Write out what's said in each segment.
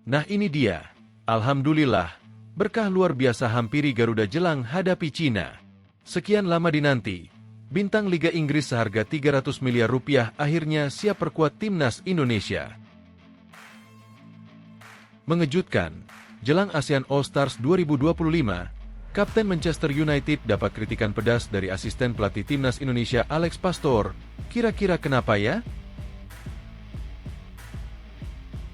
Nah ini dia, alhamdulillah, berkah luar biasa hampiri Garuda jelang hadapi Cina. Sekian lama dinanti, bintang Liga Inggris seharga 300 miliar rupiah akhirnya siap perkuat timnas Indonesia. Mengejutkan, jelang ASEAN All Stars 2025, Kapten Manchester United dapat kritikan pedas dari asisten pelatih timnas Indonesia Alex Pastor. Kira-kira kenapa ya?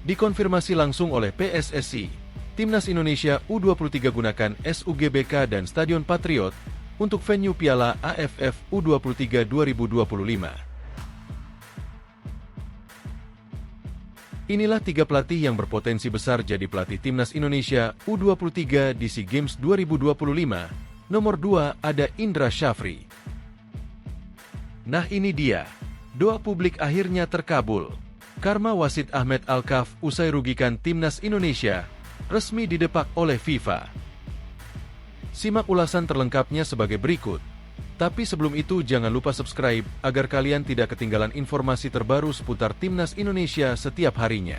Dikonfirmasi langsung oleh PSSI, Timnas Indonesia U23 gunakan SUGBK dan Stadion Patriot untuk venue Piala AFF U23 2025. Inilah 3 pelatih yang berpotensi besar jadi pelatih Timnas Indonesia U23 di SEA Games 2025. Nomor 2 ada Indra Syafri. Nah ini dia, doa publik akhirnya terkabul. Karma wasit Ahmed Alkaf usai rugikan Timnas Indonesia, resmi didepak oleh FIFA. Simak ulasan terlengkapnya sebagai berikut. Tapi sebelum itu jangan lupa subscribe agar kalian tidak ketinggalan informasi terbaru seputar Timnas Indonesia setiap harinya.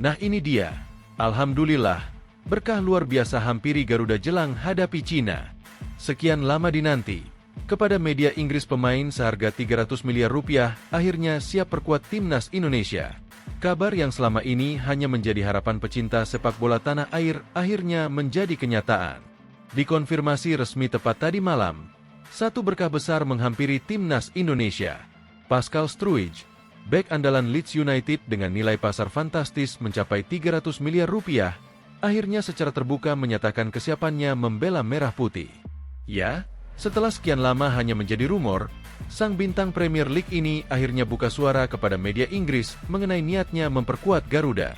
Nah ini dia, alhamdulillah. Berkah luar biasa hampiri Garuda jelang hadapi Cina. Sekian lama dinanti, kepada media Inggris pemain seharga 300 miliar rupiah akhirnya siap perkuat timnas Indonesia. Kabar yang selama ini hanya menjadi harapan pecinta sepak bola tanah air akhirnya menjadi kenyataan. Dikonfirmasi resmi tepat tadi malam, satu berkah besar menghampiri timnas Indonesia. Pascal Struijk, bek andalan Leeds United dengan nilai pasar fantastis mencapai 300 miliar rupiah, akhirnya secara terbuka menyatakan kesiapannya membela merah putih. Ya, setelah sekian lama hanya menjadi rumor, sang bintang Premier League ini akhirnya buka suara kepada media Inggris mengenai niatnya memperkuat Garuda.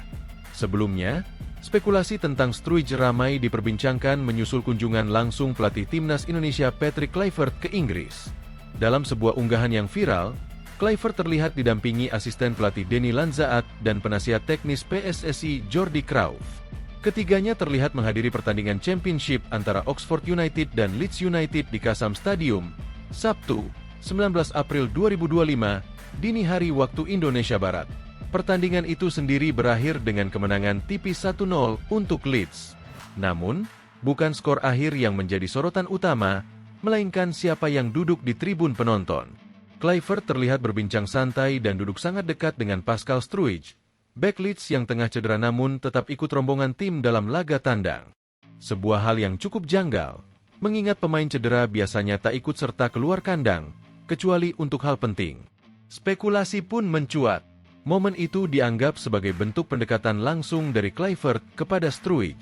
Sebelumnya, spekulasi tentang Struijk ramai diperbincangkan menyusul kunjungan langsung pelatih timnas Indonesia Patrick Kluivert ke Inggris. Dalam sebuah unggahan yang viral, Kluivert terlihat didampingi asisten pelatih Denny Lanzaat dan penasihat teknis PSSI Jordi Crouch. Ketiganya terlihat menghadiri pertandingan Championship antara Oxford United dan Leeds United di Kasam Stadium, Sabtu, 19 April 2025, dini hari waktu Indonesia Barat. Pertandingan itu sendiri berakhir dengan kemenangan tipis 1-0 untuk Leeds. Namun, bukan skor akhir yang menjadi sorotan utama, melainkan siapa yang duduk di tribun penonton. Kluivert terlihat berbincang santai dan duduk sangat dekat dengan Pascal Struijk, bek Leeds yang tengah cedera namun tetap ikut rombongan tim dalam laga tandang. Sebuah hal yang cukup janggal, mengingat pemain cedera biasanya tak ikut serta keluar kandang, kecuali untuk hal penting. Spekulasi pun mencuat. Momen itu dianggap sebagai bentuk pendekatan langsung dari Kluivert kepada Struijk.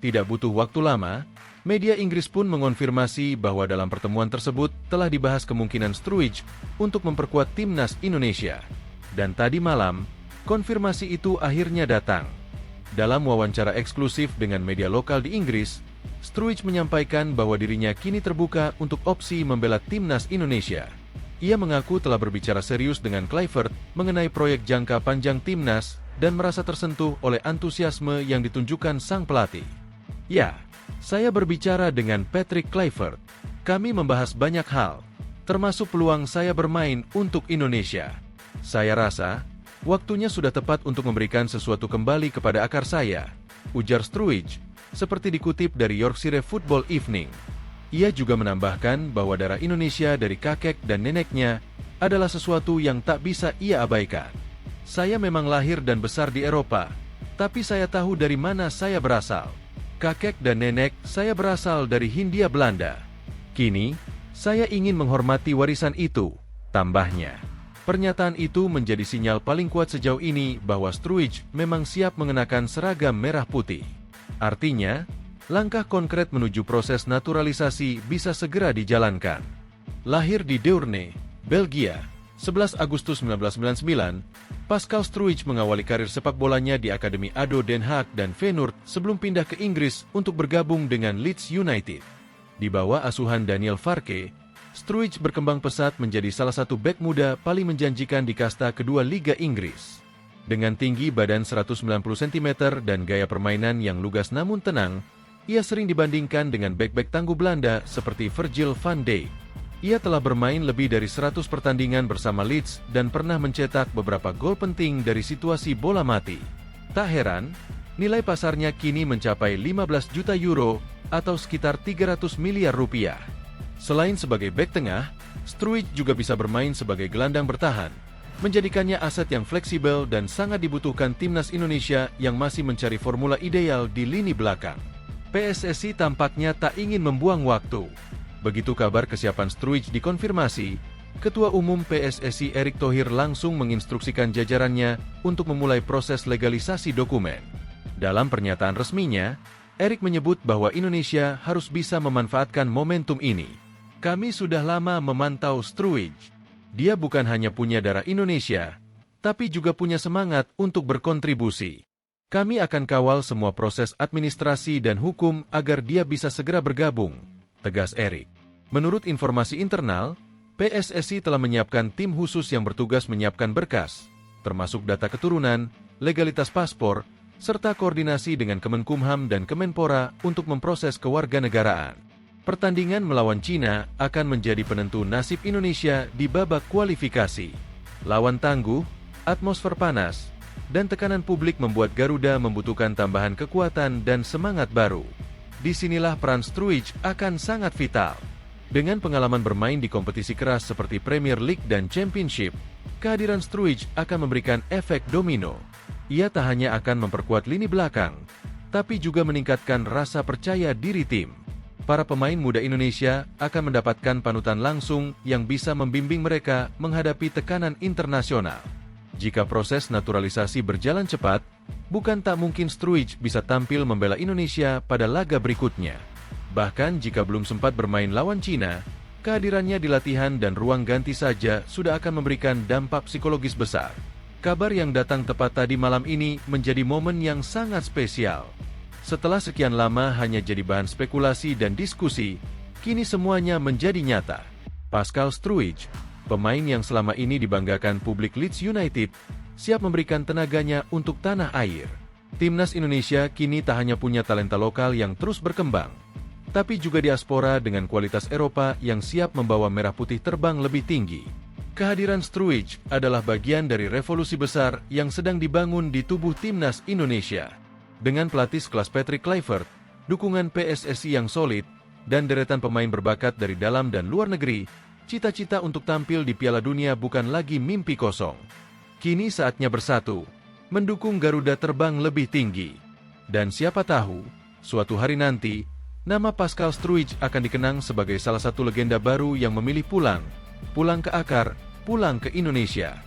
Tidak butuh waktu lama, media Inggris pun mengonfirmasi bahwa dalam pertemuan tersebut telah dibahas kemungkinan Struijk untuk memperkuat timnas Indonesia. Dan tadi malam, konfirmasi itu akhirnya datang. Dalam wawancara eksklusif dengan media lokal di Inggris, Struijk menyampaikan bahwa dirinya kini terbuka untuk opsi membela timnas Indonesia. Ia mengaku telah berbicara serius dengan Kluivert mengenai proyek jangka panjang timnas dan merasa tersentuh oleh antusiasme yang ditunjukkan sang pelatih. Ya, saya berbicara dengan Patrick Kluivert. Kami membahas banyak hal, termasuk peluang saya bermain untuk Indonesia. Saya rasa waktunya sudah tepat untuk memberikan sesuatu kembali kepada akar saya, ujar Struijk, seperti dikutip dari Yorkshire Football Evening. Ia juga menambahkan bahwa darah Indonesia dari kakek dan neneknya adalah sesuatu yang tak bisa ia abaikan. Saya memang lahir dan besar di Eropa, tapi saya tahu dari mana saya berasal. Kakek dan nenek saya berasal dari Hindia Belanda. Kini, saya ingin menghormati warisan itu, tambahnya. Pernyataan itu menjadi sinyal paling kuat sejauh ini bahwa Struijk memang siap mengenakan seragam merah putih. Artinya, langkah konkret menuju proses naturalisasi bisa segera dijalankan. Lahir di Deurne, Belgia, 11 Agustus 1999, Pascal Struijk mengawali karir sepak bolanya di Akademi ADO Den Haag dan Feyenoord sebelum pindah ke Inggris untuk bergabung dengan Leeds United. Di bawah asuhan Daniel Farke, Struijk berkembang pesat menjadi salah satu bek muda paling menjanjikan di kasta kedua Liga Inggris. Dengan tinggi badan 190 cm dan gaya permainan yang lugas namun tenang, Ia sering dibandingkan dengan bek-bek tangguh Belanda seperti Virgil van Dijk. Ia telah bermain lebih dari 100 pertandingan bersama Leeds dan pernah mencetak beberapa gol penting dari situasi bola mati. Tak heran, nilai pasarnya kini mencapai 15 juta euro atau sekitar 300 miliar rupiah. Selain sebagai bek tengah, Struijk juga bisa bermain sebagai gelandang bertahan, menjadikannya aset yang fleksibel dan sangat dibutuhkan timnas Indonesia yang masih mencari formula ideal di lini belakang. PSSI tampaknya tak ingin membuang waktu. Begitu kabar kesiapan Struijk dikonfirmasi, Ketua Umum PSSI Erick Thohir langsung menginstruksikan jajarannya untuk memulai proses legalisasi dokumen. Dalam pernyataan resminya, Erick menyebut bahwa Indonesia harus bisa memanfaatkan momentum ini. Kami sudah lama memantau Struijk. Dia bukan hanya punya darah Indonesia, tapi juga punya semangat untuk berkontribusi. Kami akan kawal semua proses administrasi dan hukum agar dia bisa segera bergabung, tegas Erick. Menurut informasi internal, PSSI telah menyiapkan tim khusus yang bertugas menyiapkan berkas, termasuk data keturunan, legalitas paspor, serta koordinasi dengan Kemenkumham dan Kemenpora untuk memproses kewarganegaraan. Pertandingan melawan Cina akan menjadi penentu nasib Indonesia di babak kualifikasi. Lawan tangguh, atmosfer panas, dan tekanan publik membuat Garuda membutuhkan tambahan kekuatan dan semangat baru. Disinilah peran Struijk akan sangat vital. Dengan pengalaman bermain di kompetisi keras seperti Premier League dan Championship, kehadiran Struijk akan memberikan efek domino. Ia tak hanya akan memperkuat lini belakang, tapi juga meningkatkan rasa percaya diri tim. Para pemain muda Indonesia akan mendapatkan panutan langsung yang bisa membimbing mereka menghadapi tekanan internasional. Jika proses naturalisasi berjalan cepat, bukan tak mungkin Struijk bisa tampil membela Indonesia pada laga berikutnya. Bahkan jika belum sempat bermain lawan Cina, kehadirannya di latihan dan ruang ganti saja sudah akan memberikan dampak psikologis besar. Kabar yang datang tepat tadi malam ini menjadi momen yang sangat spesial. Setelah sekian lama hanya jadi bahan spekulasi dan diskusi, kini semuanya menjadi nyata. Pascal Struijk, pemain yang selama ini dibanggakan publik Leeds United, siap memberikan tenaganya untuk tanah air. Timnas Indonesia kini tak hanya punya talenta lokal yang terus berkembang, tapi juga diaspora dengan kualitas Eropa yang siap membawa merah putih terbang lebih tinggi. Kehadiran Struijk adalah bagian dari revolusi besar yang sedang dibangun di tubuh Timnas Indonesia. Dengan pelatih sekelas Patrick Kluivert, dukungan PSSI yang solid, dan deretan pemain berbakat dari dalam dan luar negeri, cita-cita untuk tampil di Piala Dunia bukan lagi mimpi kosong. Kini saatnya bersatu, mendukung Garuda terbang lebih tinggi. Dan siapa tahu, suatu hari nanti, nama Pascal Struijk akan dikenang sebagai salah satu legenda baru yang memilih pulang ke akar, pulang ke Indonesia.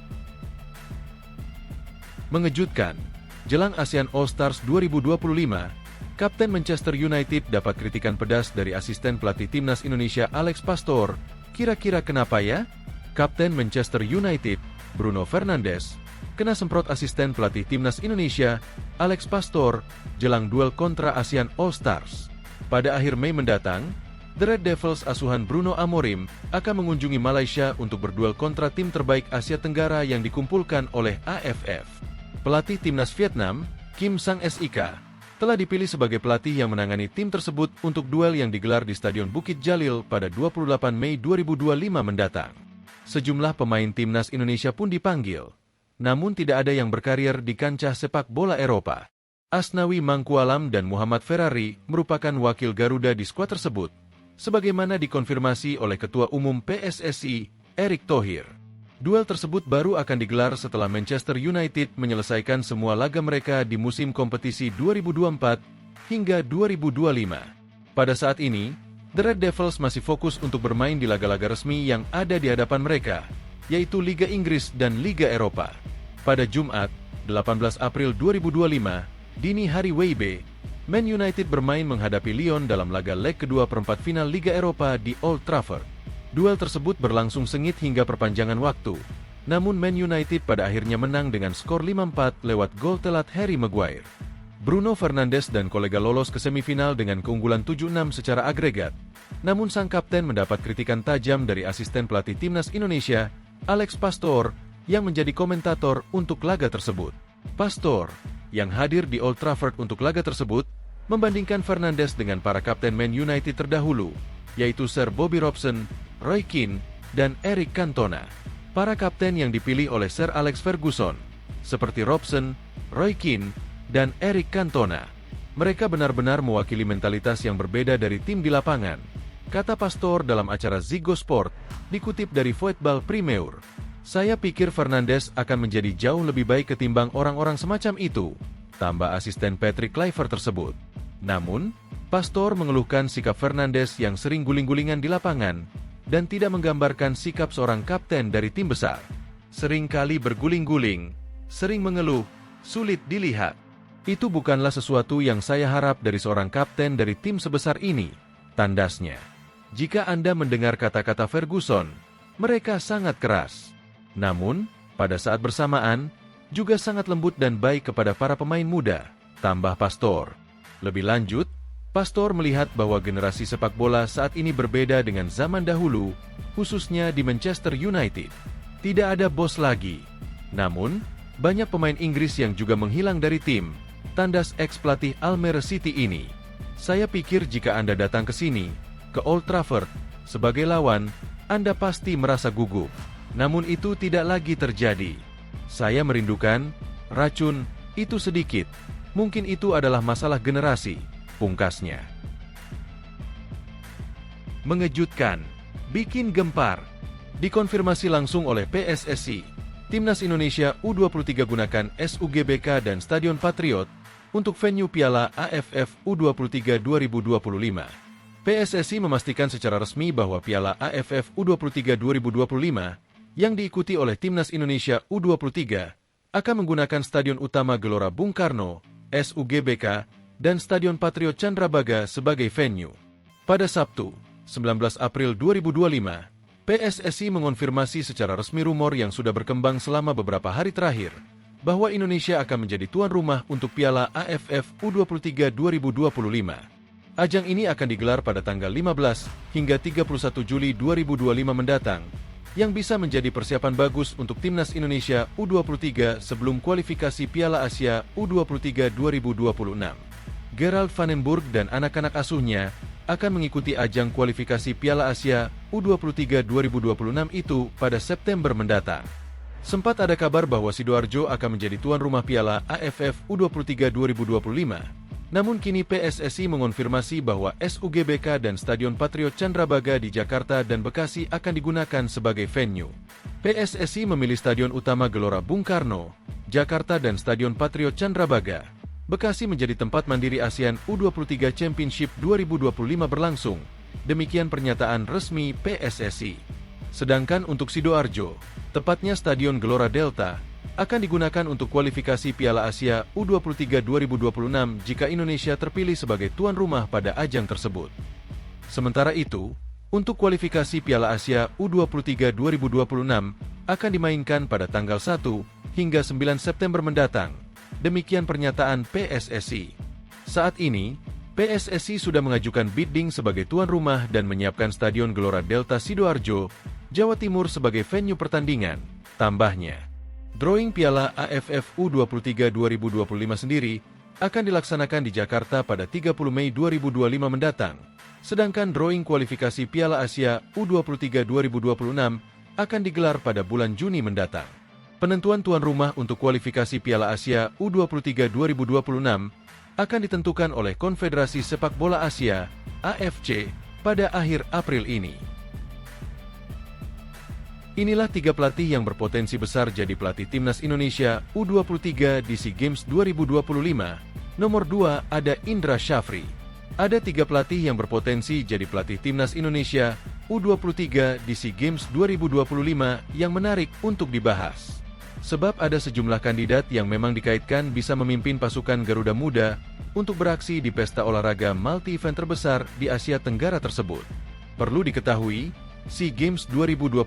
Mengejutkan, jelang ASEAN All-Stars 2025, Kapten Manchester United dapat kritikan pedas dari asisten pelatih Timnas Indonesia Alex Pastoor. Kira-kira kenapa ya? Kapten Manchester United, Bruno Fernandes, kena semprot asisten pelatih Timnas Indonesia, Alex Pastoor, jelang duel kontra ASEAN All-Stars. Pada akhir Mei mendatang, The Red Devils asuhan Bruno Amorim akan mengunjungi Malaysia untuk berduel kontra tim terbaik Asia Tenggara yang dikumpulkan oleh AFF. Pelatih Timnas Vietnam, Kim Sang-sik, telah dipilih sebagai pelatih yang menangani tim tersebut untuk duel yang digelar di Stadion Bukit Jalil pada 28 Mei 2025 mendatang. Sejumlah pemain Timnas Indonesia pun dipanggil, namun tidak ada yang berkarir di kancah sepak bola Eropa. Asnawi Mangkualam dan Muhammad Ferrari merupakan wakil Garuda di skuad tersebut, sebagaimana dikonfirmasi oleh Ketua Umum PSSI, Erick Thohir. Duel tersebut baru akan digelar setelah Manchester United menyelesaikan semua laga mereka di musim kompetisi 2024 hingga 2025. Pada saat ini, The Red Devils masih fokus untuk bermain di laga-laga resmi yang ada di hadapan mereka, yaitu Liga Inggris dan Liga Eropa. Pada Jumat, 18 April 2025, dini hari WIB, Man United bermain menghadapi Lyon dalam laga leg kedua perempat final Liga Eropa di Old Trafford. Duel tersebut berlangsung sengit hingga perpanjangan waktu, namun Man United pada akhirnya menang dengan skor 5-4 lewat gol telat Harry Maguire. Bruno Fernandes dan kolega lolos ke semifinal dengan keunggulan 7-6 secara agregat, namun sang kapten mendapat kritikan tajam dari asisten pelatih Timnas Indonesia, Alex Pastoor, yang menjadi komentator untuk laga tersebut. Pastoor, yang hadir di Old Trafford untuk laga tersebut, membandingkan Fernandes dengan para kapten Man United terdahulu, yaitu Sir Bobby Robson, Roy Keane, dan Eric Cantona. Para kapten yang dipilih oleh Sir Alex Ferguson, seperti Robson, Roy Keane, dan Eric Cantona, mereka benar-benar mewakili mentalitas yang berbeda dari tim di lapangan, kata Pastor dalam acara Ziggo Sport, dikutip dari Football Premier. Saya pikir Fernandes akan menjadi jauh lebih baik ketimbang orang-orang semacam itu, tambah asisten Patrick Kluivert tersebut. Namun, Pastor mengeluhkan sikap Fernandes yang sering guling-gulingan di lapangan, dan tidak menggambarkan sikap seorang kapten dari tim besar. Sering kali berguling-guling, sering mengeluh, sulit dilihat. Itu bukanlah sesuatu yang saya harap dari seorang kapten dari tim sebesar ini, tandasnya. Jika Anda mendengar kata-kata Ferguson, mereka sangat keras. Namun, pada saat bersamaan, juga sangat lembut dan baik kepada para pemain muda, tambah Pastor. Lebih lanjut, Pastor melihat bahwa generasi sepak bola saat ini berbeda dengan zaman dahulu, khususnya di Manchester United. Tidak ada bos lagi. Namun, banyak pemain Inggris yang juga menghilang dari tim, tandas ex-pelatih Almere City ini. Saya pikir jika Anda datang ke sini, ke Old Trafford, sebagai lawan, Anda pasti merasa gugup. Namun itu tidak lagi terjadi. Saya merindukan, racun, itu sedikit. Mungkin itu adalah masalah generasi, pungkasnya. Mengejutkan, bikin gempar. Dikonfirmasi langsung oleh PSSI, Timnas Indonesia U23 gunakan SUGBK dan Stadion Patriot untuk venue Piala AFF U23 2025. PSSI memastikan secara resmi bahwa Piala AFF U23 2025 yang diikuti oleh Timnas Indonesia U23 akan menggunakan Stadion Utama Gelora Bung Karno, SUGBK, dan Stadion Patriot Candrabaga sebagai venue. Pada Sabtu, 19 April 2025, PSSI mengonfirmasi secara resmi rumor yang sudah berkembang selama beberapa hari terakhir, bahwa Indonesia akan menjadi tuan rumah untuk Piala AFF U23 2025. Ajang ini akan digelar pada tanggal 15 hingga 31 Juli 2025 mendatang, yang bisa menjadi persiapan bagus untuk Timnas Indonesia U23 sebelum kualifikasi Piala Asia U23 2026. Gerald van den Burg dan anak-anak asuhnya akan mengikuti ajang kualifikasi Piala Asia U23 2026 itu pada September mendatang. Sempat ada kabar bahwa Sidoarjo akan menjadi tuan rumah Piala AFF U23 2025, namun kini PSSI mengonfirmasi bahwa SUGBK dan Stadion Patriot Candrabaga di Jakarta dan Bekasi akan digunakan sebagai venue. PSSI memilih Stadion Utama Gelora Bung Karno, Jakarta dan Stadion Patriot Candrabaga, Bekasi menjadi tempat mandiri ASEAN U23 Championship 2025 berlangsung. Demikian pernyataan resmi PSSI. Sedangkan untuk Sidoarjo, tepatnya Stadion Gelora Delta, akan digunakan untuk kualifikasi Piala Asia U23 2026 jika Indonesia terpilih sebagai tuan rumah pada ajang tersebut. Sementara itu, untuk kualifikasi Piala Asia U23 2026 akan dimainkan pada tanggal 1 hingga 9 September mendatang. Demikian pernyataan PSSI. Saat ini, PSSI sudah mengajukan bidding sebagai tuan rumah dan menyiapkan Stadion Gelora Delta Sidoarjo, Jawa Timur sebagai venue pertandingan. Tambahnya, drawing Piala AFF U23 2025 sendiri akan dilaksanakan di Jakarta pada 30 Mei 2025 mendatang. Sedangkan drawing kualifikasi Piala Asia U23 2026 akan digelar pada bulan Juni mendatang. Penentuan tuan rumah untuk kualifikasi Piala Asia U23 2026 akan ditentukan oleh Konfederasi Sepak Bola Asia (AFC) pada akhir April ini. Inilah 3 pelatih yang berpotensi besar jadi pelatih Timnas Indonesia U23 di SEA Games 2025. Nomor 2 ada Indra Syafri. Ada 3 pelatih yang berpotensi jadi pelatih Timnas Indonesia U23 di SEA Games 2025 yang menarik untuk dibahas. Sebab ada sejumlah kandidat yang memang dikaitkan bisa memimpin pasukan Garuda Muda untuk beraksi di pesta olahraga multi-event terbesar di Asia Tenggara tersebut. Perlu diketahui, SEA Games 2025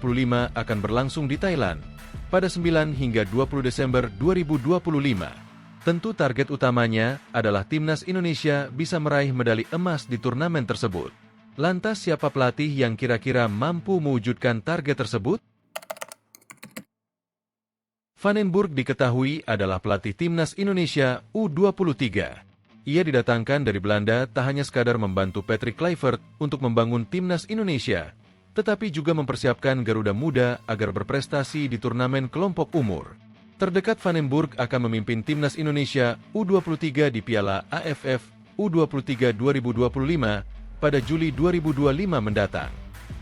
akan berlangsung di Thailand pada 9 hingga 20 Desember 2025. Tentu target utamanya adalah Timnas Indonesia bisa meraih medali emas di turnamen tersebut. Lantas siapa pelatih yang kira-kira mampu mewujudkan target tersebut? Van den Burg diketahui adalah pelatih Timnas Indonesia U23. Ia didatangkan dari Belanda tak hanya sekadar membantu Patrick Kluivert untuk membangun timnas Indonesia, tetapi juga mempersiapkan Garuda Muda agar berprestasi di turnamen kelompok umur. Terdekat Van den Burg akan memimpin timnas Indonesia U23 di Piala AFF U23 2025 pada Juli 2025 mendatang.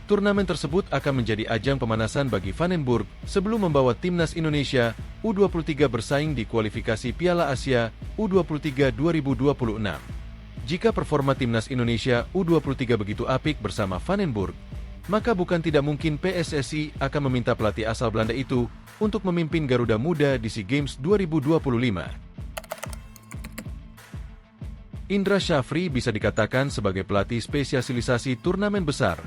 Turnamen tersebut akan menjadi ajang pemanasan bagi Van den Burg sebelum membawa timnas Indonesia U23 bersaing di kualifikasi Piala Asia U23 2026. Jika performa timnas Indonesia U23 begitu apik bersama Van den Burg, maka bukan tidak mungkin PSSI akan meminta pelatih asal Belanda itu untuk memimpin Garuda Muda di SEA Games 2025. Indra Syafri bisa dikatakan sebagai pelatih spesialisasi turnamen besar,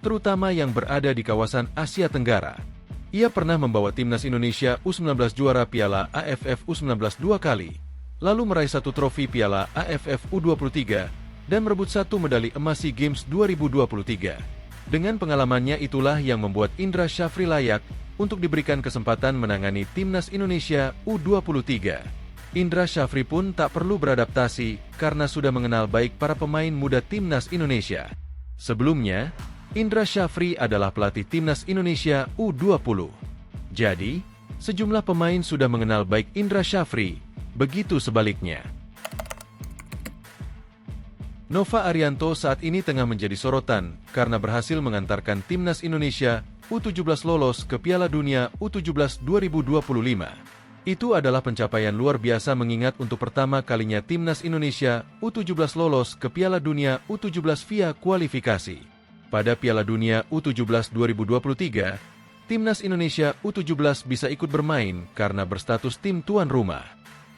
terutama yang berada di kawasan Asia Tenggara. Ia pernah membawa timnas Indonesia U19 juara Piala AFF U19 2 kali, lalu meraih 1 trofi Piala AFF U23, dan merebut 1 medali emas SEA Games 2023. Dengan pengalamannya itulah yang membuat Indra Syafri layak untuk diberikan kesempatan menangani timnas Indonesia U23. Indra Syafri pun tak perlu beradaptasi karena sudah mengenal baik para pemain muda timnas Indonesia. Sebelumnya, Indra Syafri adalah pelatih timnas Indonesia U20. Jadi, sejumlah pemain sudah mengenal baik Indra Syafri, begitu sebaliknya. Nova Arianto saat ini tengah menjadi sorotan karena berhasil mengantarkan timnas Indonesia U17 lolos ke Piala Dunia U17 2025. Itu adalah pencapaian luar biasa mengingat untuk pertama kalinya timnas Indonesia U17 lolos ke Piala Dunia U17 via kualifikasi. Pada Piala Dunia U17 2023, timnas Indonesia U17 bisa ikut bermain karena berstatus tim tuan rumah.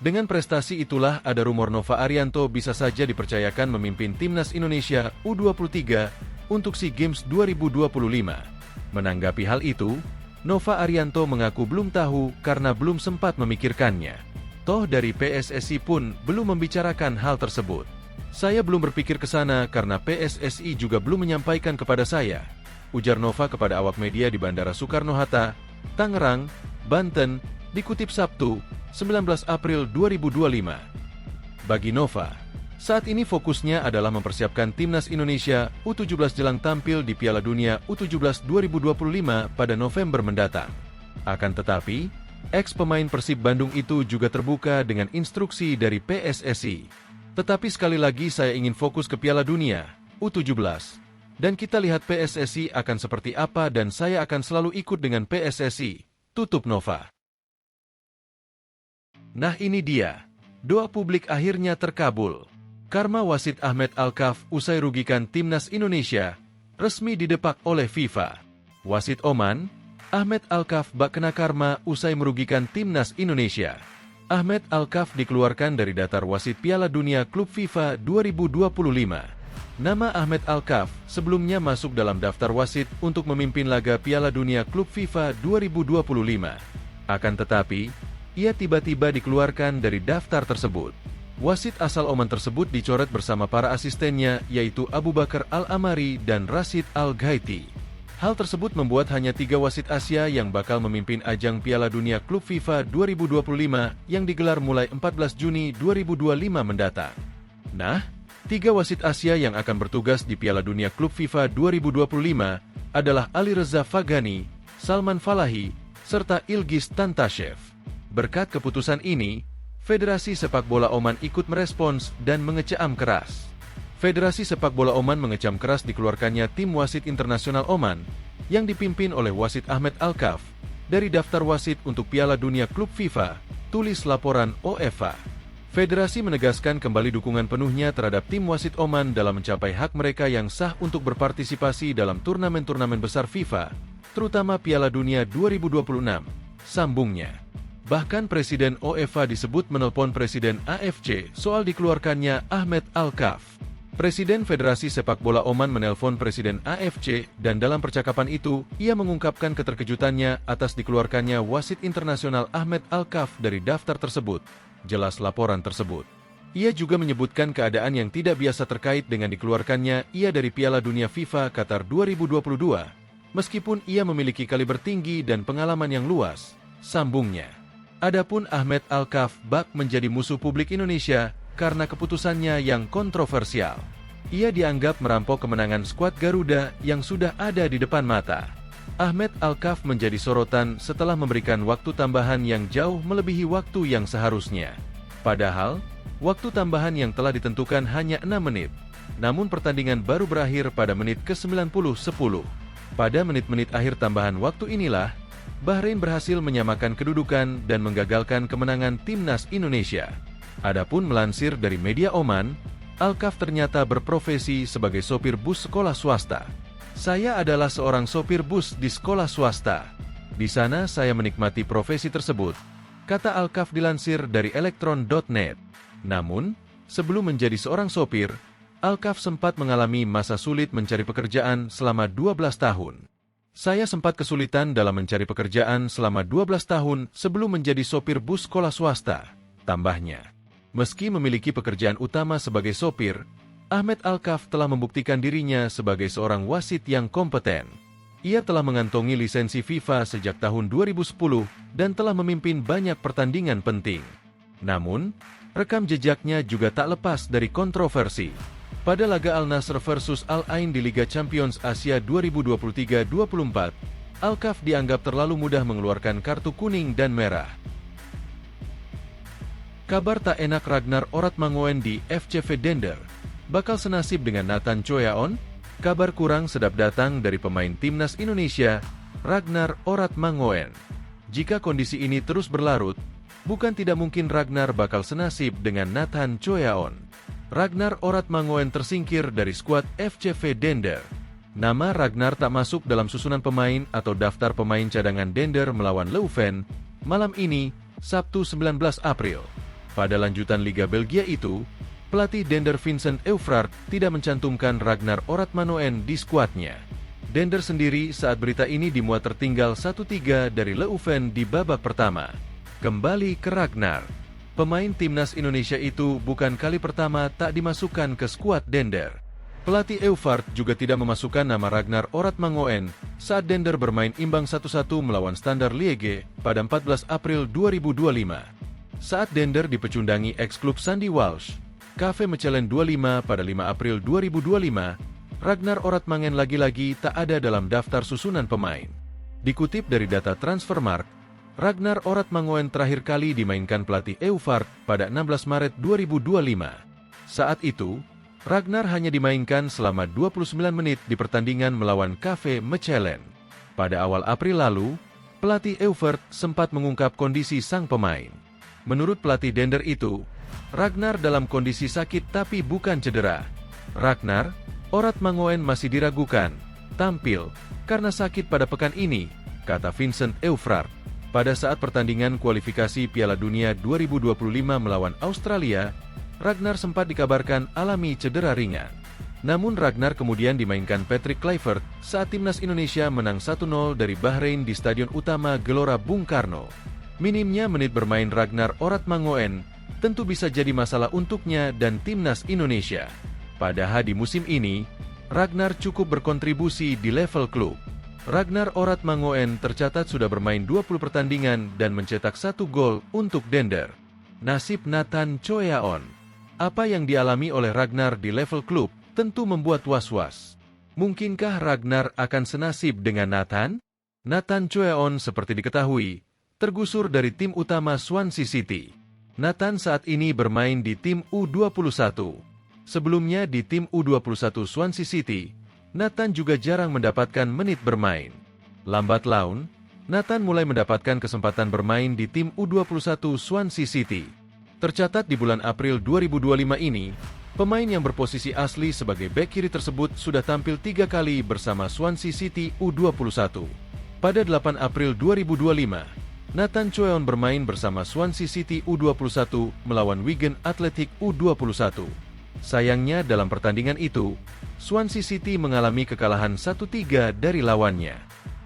Dengan prestasi itulah ada rumor Nova Arianto bisa saja dipercayakan memimpin timnas Indonesia U23 untuk SEA Games 2025. Menanggapi hal itu, Nova Arianto mengaku belum tahu karena belum sempat memikirkannya. Toh dari PSSI pun belum membicarakan hal tersebut. Saya belum berpikir ke sana karena PSSI juga belum menyampaikan kepada saya, ujar Nova kepada awak media di Bandara Soekarno-Hatta, Tangerang, Banten, dikutip Sabtu, 19 April 2025. Bagi Nova, saat ini fokusnya adalah mempersiapkan timnas Indonesia U17 jelang tampil di Piala Dunia U17 2025 pada November mendatang. Akan tetapi, ex-pemain Persib Bandung itu juga terbuka dengan instruksi dari PSSI. Tetapi sekali lagi saya ingin fokus ke Piala Dunia U17. Dan kita lihat PSSI akan seperti apa dan saya akan selalu ikut dengan PSSI, tutup Nova. Nah ini dia, doa publik akhirnya terkabul. Karma wasit Ahmed Alkaf usai rugikan timnas Indonesia, resmi didepak oleh FIFA. Wasit Oman, Ahmed Alkaf bak kena karma usai merugikan timnas Indonesia. Ahmed Alkaf dikeluarkan dari daftar wasit Piala Dunia Klub FIFA 2025. Nama Ahmed Alkaf sebelumnya masuk dalam daftar wasit untuk memimpin laga Piala Dunia Klub FIFA 2025. Akan tetapi, ia tiba-tiba dikeluarkan dari daftar tersebut. Wasit asal Oman tersebut dicoret bersama para asistennya yaitu Abu Bakar Al-Amari dan Rashid Al-Ghaiti. Hal tersebut membuat hanya 3 wasit Asia yang bakal memimpin ajang Piala Dunia Klub FIFA 2025 yang digelar mulai 14 Juni 2025 mendatang. Nah, 3 wasit Asia yang akan bertugas di Piala Dunia Klub FIFA 2025 adalah Ali Reza Fagani, Salman Falahi, serta Ilgiz Tantashev. Berkat keputusan ini, Federasi Sepak Bola Oman ikut merespons dan mengecam keras. Federasi Sepak Bola Oman mengecam keras dikeluarkannya tim wasit internasional Oman yang dipimpin oleh wasit Ahmed Alkaf dari daftar wasit untuk Piala Dunia Klub FIFA, tulis laporan OEFA. Federasi menegaskan kembali dukungan penuhnya terhadap tim wasit Oman dalam mencapai hak mereka yang sah untuk berpartisipasi dalam turnamen-turnamen besar FIFA, terutama Piala Dunia 2026, sambungnya. Bahkan Presiden OEFA disebut menelpon Presiden AFC soal dikeluarkannya Ahmed Alkaf. Presiden Federasi Sepak Bola Oman menelpon Presiden AFC dan dalam percakapan itu, ia mengungkapkan keterkejutannya atas dikeluarkannya wasit internasional Ahmed Alkaf dari daftar tersebut. Jelas laporan tersebut. Ia juga menyebutkan keadaan yang tidak biasa terkait dengan dikeluarkannya ia dari Piala Dunia FIFA Qatar 2022, meskipun ia memiliki kaliber tinggi dan pengalaman yang luas, sambungnya. Adapun Ahmed Alkaf bak menjadi musuh publik Indonesia karena keputusannya yang kontroversial. Ia dianggap merampok kemenangan skuad Garuda yang sudah ada di depan mata. Ahmed Alkaf menjadi sorotan setelah memberikan waktu tambahan yang jauh melebihi waktu yang seharusnya. Padahal, waktu tambahan yang telah ditentukan hanya 6 menit. Namun pertandingan baru berakhir pada menit ke-90. Pada menit-menit akhir tambahan waktu inilah, Bahrain berhasil menyamakan kedudukan dan menggagalkan kemenangan timnas Indonesia. Adapun melansir dari media Oman, Alkaf ternyata berprofesi sebagai sopir bus sekolah swasta. Saya adalah seorang sopir bus di sekolah swasta. Di sana saya menikmati profesi tersebut, kata Alkaf dilansir dari elektron.net. Namun, sebelum menjadi seorang sopir, Alkaf sempat mengalami masa sulit mencari pekerjaan selama 12 tahun. Saya sempat kesulitan dalam mencari pekerjaan selama 12 tahun sebelum menjadi sopir bus sekolah swasta, tambahnya. Meski memiliki pekerjaan utama sebagai sopir, Ahmed Alkaf telah membuktikan dirinya sebagai seorang wasit yang kompeten. Ia telah mengantongi lisensi FIFA sejak tahun 2010 dan telah memimpin banyak pertandingan penting. Namun, rekam jejaknya juga tak lepas dari kontroversi. Pada laga Al Nassr versus Al Ain di Liga Champions Asia 2023-24, Alkaf dianggap terlalu mudah mengeluarkan kartu kuning dan merah. Kabar tak enak Ragnar Oratmangoen di FCV Dender. Bakal senasib dengan Nathan Choyaon? Kabar kurang sedap datang dari pemain timnas Indonesia, Ragnar Oratmangoen. Jika kondisi ini terus berlarut, bukan tidak mungkin Ragnar bakal senasib dengan Nathan Choyaon. Ragnar Oratmangoen tersingkir dari skuad FCV Dender. Nama Ragnar tak masuk dalam susunan pemain atau daftar pemain cadangan Dender melawan Leuven malam ini, Sabtu 19 April. Pada lanjutan Liga Belgia itu, pelatih Dender Vincent Eufraert tidak mencantumkan Ragnar Oratmangoen di skuadnya. Dender sendiri saat berita ini dimuat tertinggal 1-3 dari Leuven di babak pertama. Kembali ke Ragnar. Pemain timnas Indonesia itu bukan kali pertama tak dimasukkan ke skuad Dender. Pelatih Eufraert juga tidak memasukkan nama Ragnar Oratmangoen saat Dender bermain imbang 1-1 melawan Standard Liège pada 14 April 2025. Saat Dender dipecundangi ex-klub Sandy Walsh, Cafe Mechelen 25 pada 5 April 2025, Ragnar Oratmangoen lagi-lagi tak ada dalam daftar susunan pemain. Dikutip dari data Transfermarkt, Ragnar Oratmangoen terakhir kali dimainkan pelatih Eufraert pada 16 Maret 2025. Saat itu, Ragnar hanya dimainkan selama 29 menit di pertandingan melawan Cafe Mechelen. Pada awal April lalu, pelatih Eufraert sempat mengungkap kondisi sang pemain. Menurut pelatih Dender itu, Ragnar dalam kondisi sakit tapi bukan cedera. Ragnar Oratmangoen masih diragukan tampil karena sakit pada pekan ini, kata Vincent Eufraert. Pada saat pertandingan kualifikasi Piala Dunia 2025 melawan Australia, Ragnar sempat dikabarkan alami cedera ringan. Namun Ragnar kemudian dimainkan Patrick Kluivert saat timnas Indonesia menang 1-0 dari Bahrain di Stadion Utama Gelora Bung Karno. Minimnya menit bermain Ragnar Oratmangoen tentu bisa jadi masalah untuknya dan timnas Indonesia. Padahal di musim ini, Ragnar cukup berkontribusi di level klub. Ragnar Oratmangoen tercatat sudah bermain 20 pertandingan dan mencetak 1 gol untuk Dender. Nasib Nathan Choyaon. Apa yang dialami oleh Ragnar di level klub tentu membuat was-was. Mungkinkah Ragnar akan senasib dengan Nathan? Nathan Choyaon seperti diketahui tergusur dari tim utama Swansea City. Nathan saat ini bermain di tim U21. Sebelumnya di tim U21 Swansea City, Nathan juga jarang mendapatkan menit bermain. Lambat laun, Nathan mulai mendapatkan kesempatan bermain di tim U21 Swansea City. Tercatat di bulan April 2025 ini, pemain yang berposisi asli sebagai bek kiri tersebut sudah tampil 3 kali bersama Swansea City U21. Pada 8 April 2025, Nathan Choyaon bermain bersama Swansea City U21 melawan Wigan Athletic U21. Sayangnya dalam pertandingan itu, Swansea City mengalami kekalahan 1-3 dari lawannya.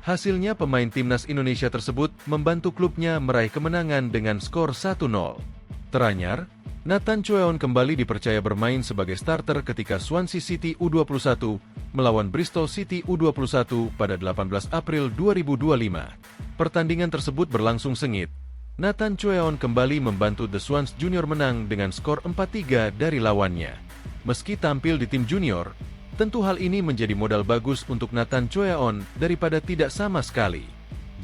Hasilnya pemain timnas Indonesia tersebut membantu klubnya meraih kemenangan dengan skor 1-0. Teranyar, Nathan Choyaon kembali dipercaya bermain sebagai starter ketika Swansea City U21 melawan Bristol City U21 pada 18 April 2025. Pertandingan tersebut berlangsung sengit. Nathan Choeon kembali membantu The Swans Junior menang dengan skor 4-3 dari lawannya. Meski tampil di tim junior, tentu hal ini menjadi modal bagus untuk Nathan Choeon daripada tidak sama sekali.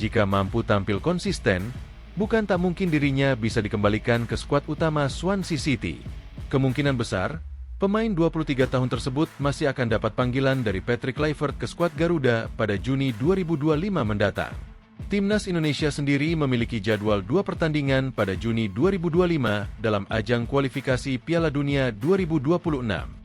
Jika mampu tampil konsisten, bukan tak mungkin dirinya bisa dikembalikan ke skuad utama Swansea City. Kemungkinan besar, pemain 23 tahun tersebut masih akan dapat panggilan dari Patrick Kluivert ke skuad Garuda pada Juni 2025 mendatang. Timnas Indonesia sendiri memiliki jadwal 2 pertandingan pada Juni 2025 dalam ajang kualifikasi Piala Dunia 2026.